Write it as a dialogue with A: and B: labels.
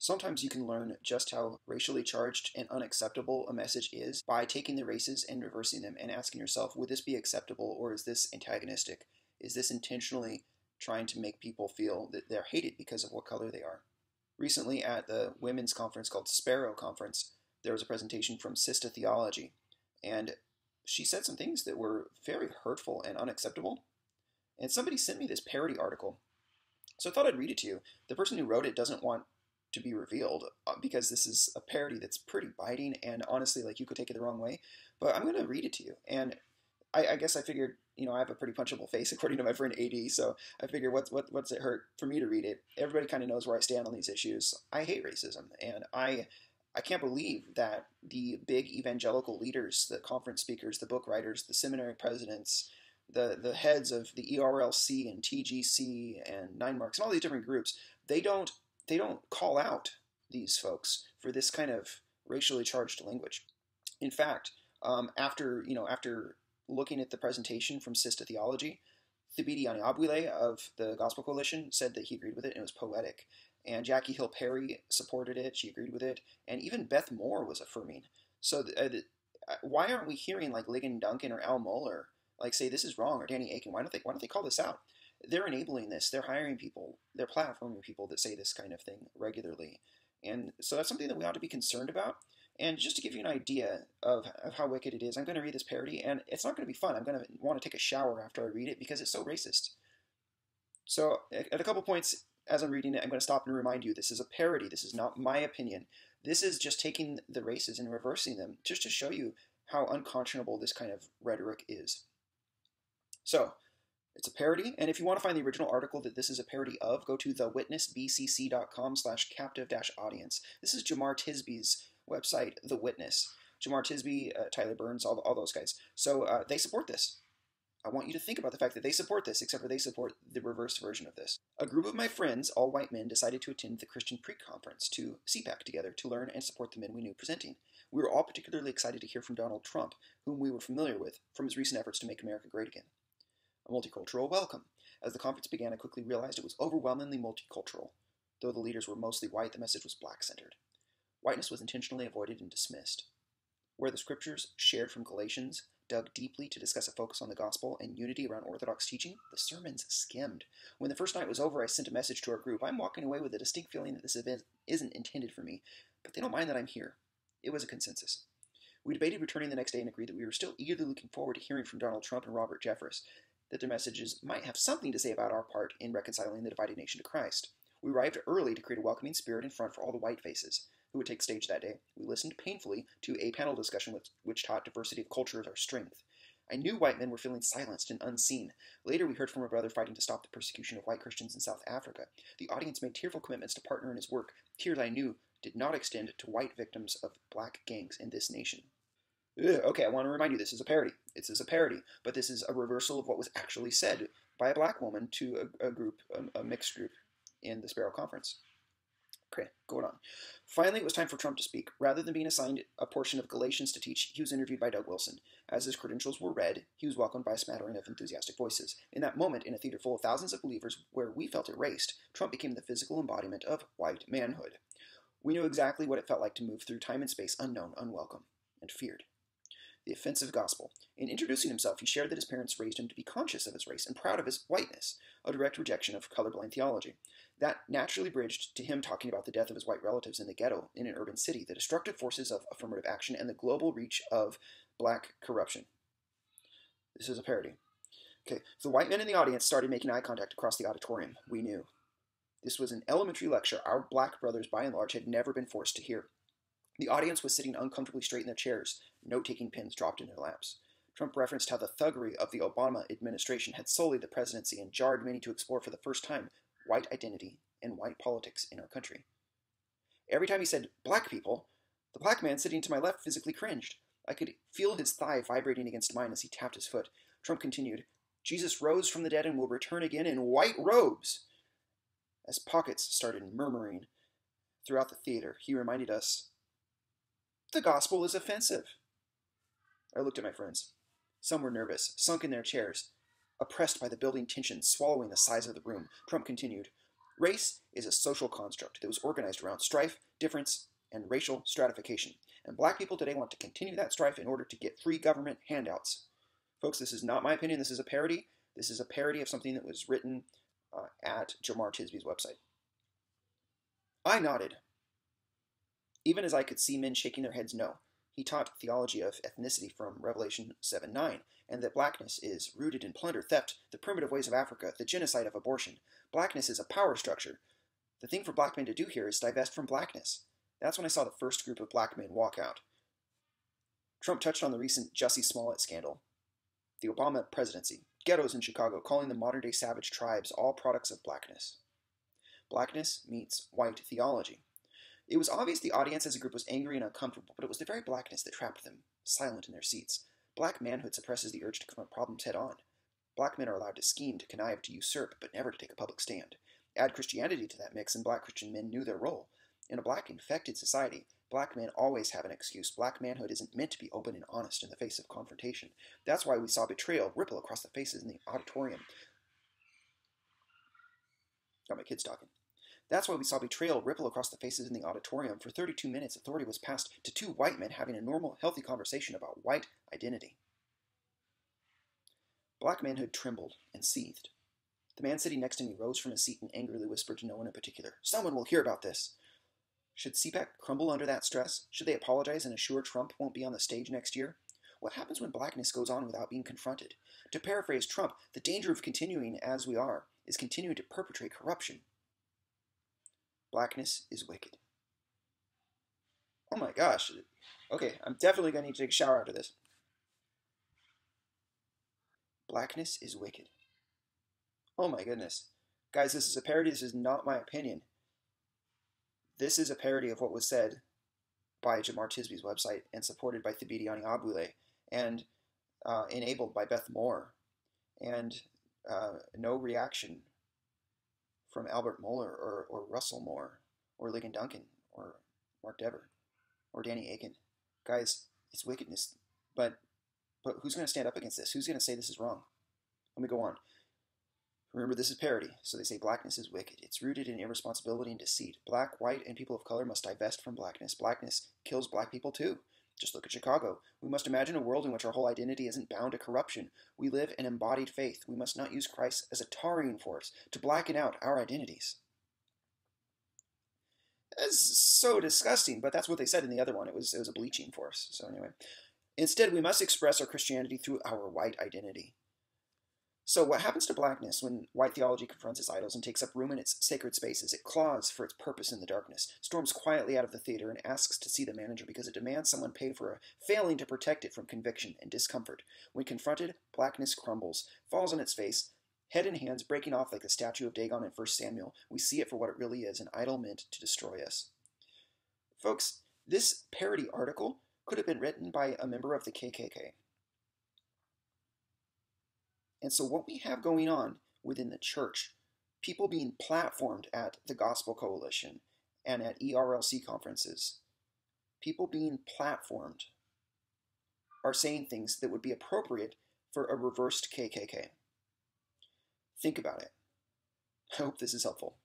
A: Sometimes you can learn just how racially charged and unacceptable a message is by taking the races and reversing them and asking yourself, would this be acceptable or is this antagonistic? Is this intentionally trying to make people feel that they're hated because of what color they are? Recently at the women's conference called Sparrow Conference, there was a presentation from Sister Theology, and she said some things that were very hurtful and unacceptable. And somebody sent me this parody article, so I thought I'd read it to you. The person who wrote it doesn't want to be revealed because this is a parody that's pretty biting, and honestly, like, you could take it the wrong way. But I'm going to read it to you, and I guess I figured, I have a pretty punchable face according to my friend AD, so I figured what's it hurt for me to read it? Everybody kind of knows where I stand on these issues. I hate racism, and I can't believe that the big evangelical leaders, the conference speakers, the book writers, the seminary presidents, the heads of the ERLC and TGC and 9Marks and all these different groups, they don't call out these folks for this kind of racially charged language. In fact, after looking at the presentation from Sister Theology, Thibidi Anyabwile of the Gospel Coalition said that he agreed with it and it was poetic. And Jackie Hill Perry supported it, she agreed with it, and even Beth Moore was affirming. So why aren't we hearing like Ligon Duncan or Al Mohler say this is wrong, or Danny Akin? Why don't they call this out? They're enabling this. They're hiring people. They're platforming people that say this kind of thing regularly. And so that's something that we ought to be concerned about. And just to give you an idea of how wicked it is, I'm going to read this parody, and it's not going to be fun. I'm going to want to take a shower after I read it because it's so racist. So at a couple points as I'm reading it, I'm going to stop and remind you this is a parody. This is not my opinion. This is just taking the races and reversing them just to show you how unconscionable this kind of rhetoric is. So it's a parody, and if you want to find the original article that this is a parody of, go to thewitnessbcc.com/captive-audience. This is Jemar Tisby's website, The Witness. Jemar Tisby, Tyler Burns, all those guys. So they support this. I want you to think about the fact that they support this, except for they support the reverse version of this. A group of my friends, all white men, decided to attend the Christian Pre-Conference to CPAC together to learn and support the men we knew presenting. We were all particularly excited to hear from Donald Trump, whom we were familiar with from his recent efforts to make America great again. A multicultural welcome. As the conference began, I quickly realized it was overwhelmingly multicultural. Though the leaders were mostly white, the message was black-centered. Whiteness was intentionally avoided and dismissed. Where the scriptures, shared from Galatians, dug deeply to discuss a focus on the gospel and unity around Orthodox teaching, the sermons skimmed. When the first night was over, I sent a message to our group. I'm walking away with a distinct feeling that this event isn't intended for me, but they don't mind that I'm here. It was a consensus. We debated returning the next day and agreed that we were still eagerly looking forward to hearing from Donald Trump and Robert Jeffress, that their messages might have something to say about our part in reconciling the divided nation to Christ. We arrived early to create a welcoming spirit in front for all the white faces who would take stage that day. We listened painfully to a panel discussion which taught diversity of culture as our strength. I knew white men were feeling silenced and unseen. Later, we heard from a brother fighting to stop the persecution of white Christians in South Africa. The audience made tearful commitments to partner in his work, tears I knew did not extend to white victims of black gangs in this nation. Okay, I want to remind you, this is a parody. This is a parody, but this is a reversal of what was actually said by a black woman to a mixed group in the Sparrow Conference. Okay, going on. Finally, it was time for Trump to speak. Rather than being assigned a portion of Galatians to teach, he was interviewed by Doug Wilson. As his credentials were read, he was welcomed by a smattering of enthusiastic voices. In that moment, in a theater full of thousands of believers where we felt erased, Trump became the physical embodiment of white manhood. We knew exactly what it felt like to move through time and space unknown, unwelcome, and feared. The offensive gospel. In introducing himself, he shared that his parents raised him to be conscious of his race and proud of his whiteness, a direct rejection of colorblind theology. That naturally bridged to him talking about the death of his white relatives in the ghetto in an urban city, the destructive forces of affirmative action, and the global reach of black corruption. This is a parody. Okay, the white men in the audience started making eye contact across the auditorium. We knew. This was an elementary lecture our black brothers, by and large, had never been forced to hear. The audience was sitting uncomfortably straight in their chairs, note-taking pens dropped in their laps. Trump referenced how the thuggery of the Obama administration had sullied the presidency and jarred many to explore for the first time white identity and white politics in our country. Every time he said, black people, the black man sitting to my left physically cringed. I could feel his thigh vibrating against mine as he tapped his foot. Trump continued, Jesus rose from the dead and will return again in white robes. As pockets started murmuring throughout the theater, he reminded us, the gospel is offensive. I looked at my friends. Some were nervous, sunk in their chairs, oppressed by the building tension, swallowing the size of the room. Trump continued, Race is a social construct that was organized around strife, difference, and racial stratification. And black people today want to continue that strife in order to get free government handouts. Folks, this is not my opinion. This is a parody. This is a parody of something that was written at Jamar Tisby's website. I nodded, even as I could see men shaking their heads no. He taught theology of ethnicity from Revelation 7:9, and that blackness is rooted in plunder, theft, the primitive ways of Africa, the genocide of abortion. Blackness is a power structure. The thing for black men to do here is divest from blackness. That's when I saw the first group of black men walk out. Trump touched on the recent Jussie Smollett scandal, the Obama presidency, ghettos in Chicago, calling the modern-day savage tribes all products of blackness. Blackness meets white theology. It was obvious the audience as a group was angry and uncomfortable, but it was the very blackness that trapped them, silent in their seats. Black manhood suppresses the urge to confront problems head-on. Black men are allowed to scheme, to connive, to usurp, but never to take a public stand. Add Christianity to that mix, and black Christian men knew their role. In a black infected society, black men always have an excuse. Black manhood isn't meant to be open and honest in the face of confrontation. That's why we saw betrayal ripple across the faces in the auditorium. Got my kids talking. That's why we saw betrayal ripple across the faces in the auditorium. For 32 minutes, authority was passed to two white men having a normal, healthy conversation about white identity. Black manhood trembled and seethed. The man sitting next to me rose from his seat and angrily whispered to no one in particular, "Someone will hear about this." Should CPAC crumble under that stress? Should they apologize and assure Trump won't be on the stage next year? What happens when blackness goes on without being confronted? To paraphrase Trump, the danger of continuing as we are is continuing to perpetrate corruption. Blackness is wicked. Oh my gosh. Okay, I'm definitely going to need to take a shower after this. Blackness is wicked. Oh my goodness. Guys, this is a parody. This is not my opinion. This is a parody of what was said by Jamar Tisby's website and supported by Thabiti Abule and enabled by Beth Moore. And no reaction from Albert Mohler or Russell Moore or Ligon Duncan or Mark Dever or Danny Aiken. Guys, it's wickedness. But who's going to stand up against this? Who's going to say this is wrong? Let me go on. Remember, this is parody, so they say blackness is wicked. It's rooted in irresponsibility and deceit. Black, white, and people of color must divest from blackness. Blackness kills black people too. Just look at Chicago. We must imagine a world in which our whole identity isn't bound to corruption. We live in embodied faith. We must not use Christ as a tarring force to blacken out our identities. That's so disgusting, but that's what they said in the other one. It was a bleaching force. So anyway, instead, we must express our Christianity through our white identity. So what happens to blackness when white theology confronts its idols and takes up room in its sacred spaces? It claws for its purpose in the darkness, storms quietly out of the theater, and asks to see the manager because it demands someone pay for a failing to protect it from conviction and discomfort. When confronted, blackness crumbles, falls on its face, head and hands breaking off like the statue of Dagon in 1 Samuel. We see it for what it really is, an idol meant to destroy us. Folks, this parody article could have been written by a member of the KKK. And so what we have going on within the church, people being platformed at the Gospel Coalition and at ERLC conferences, people being platformed are saying things that would be appropriate for a reversed KKK. Think about it. I hope this is helpful.